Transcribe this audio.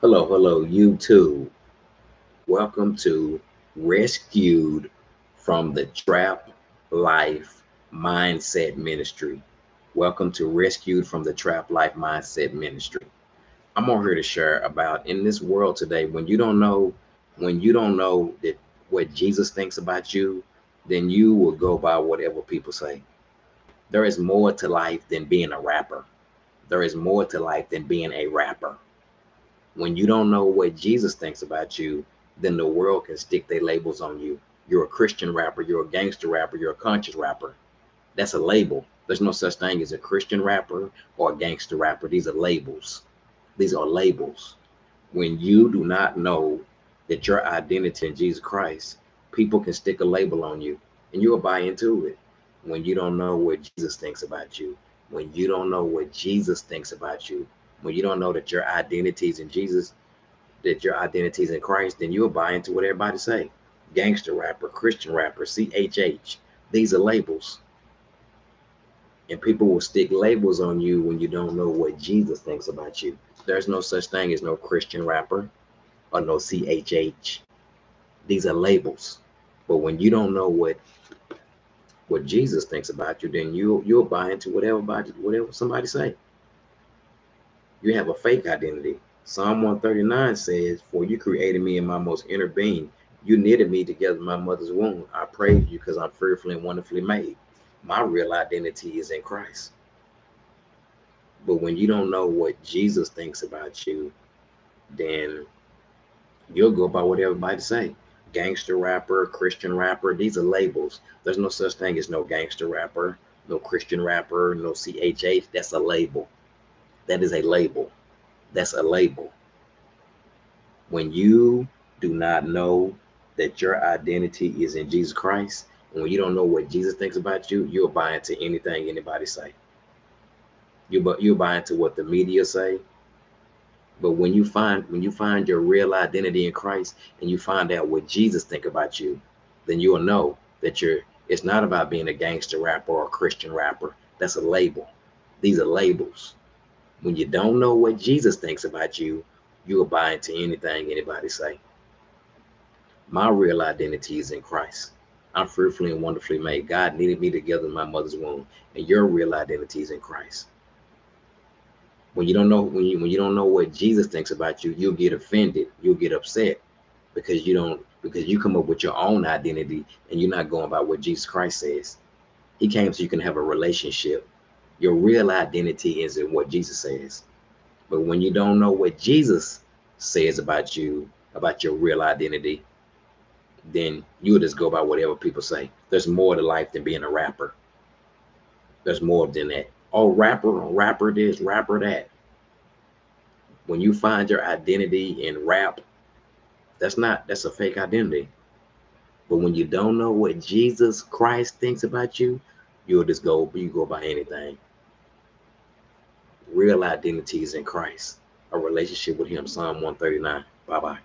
Hello, YouTube. Welcome to Rescued from the Trap Life Mindset Ministry. Welcome to Rescued from the Trap Life Mindset Ministry. I'm on here to share about in this world today when you don't know that what Jesus thinks about you, then you will go by whatever people say. There is more to life than being a rapper. There is more to life than being a rapper. When you don't know what Jesus thinks about you, then the world can stick their labels on you. You're a Christian rapper, you're a gangster rapper, you're a conscious rapper. That's a label. There's no such thing as a Christian rapper or a gangster rapper. These are labels. These are labels. When you do not know that your identity in Jesus Christ, people can stick a label on you and you'll buy into it. When you don't know what Jesus thinks about you, when you don't know what Jesus thinks about you, when you don't know that your identity is in Jesus, that your identity is in Christ, then you'll buy into what everybody say. Gangster rapper, Christian rapper, CHH. These are labels. And people will stick labels on you when you don't know what Jesus thinks about you. There's no such thing as no Christian rapper or no CHH. These are labels. But when you don't know what Jesus thinks about you, then you'll buy into whatever somebody say. You have a fake identity. Psalm 139 says, "For you created me in my most inner being. You knitted me together in my mother's womb. I praise you because I'm fearfully and wonderfully made." My real identity is in Christ. But when you don't know what Jesus thinks about you, then you'll go by what everybody say. Gangster rapper, Christian rapper, these are labels. There's no such thing as no gangster rapper, no Christian rapper, no CHH. That's a label. That is a label. That's a label. When you do not know that your identity is in Jesus Christ, and when you don't know what Jesus thinks about you, you'll buy into anything anybody say. You'll buy into what the media say. But when you find your real identity in Christ and you find out what Jesus think about you, then you'll know that it's not about being a gangster rapper or a Christian rapper. That's a label. These are labels. When you don't know what Jesus thinks about you, you'll buy into anything anybody say. My real identity is in Christ. I'm fearfully and wonderfully made. God knitted me together in my mother's womb, and your real identity is in Christ. When you don't know what Jesus thinks about you, you'll get offended. You'll get upset because you come up with your own identity and you're not going by what Jesus Christ says. He came so you can have a relationship. Your real identity is in what Jesus says. But when you don't know what Jesus says about you, about your real identity, then you'll just go by whatever people say. There's more to life than being a rapper. There's more than that. Oh, rapper this, rapper that. When you find your identity in rap, that's a fake identity. But when you don't know what Jesus Christ thinks about you, you go by anything. Real identity is in Christ. A relationship with him. Psalm 139. Bye bye.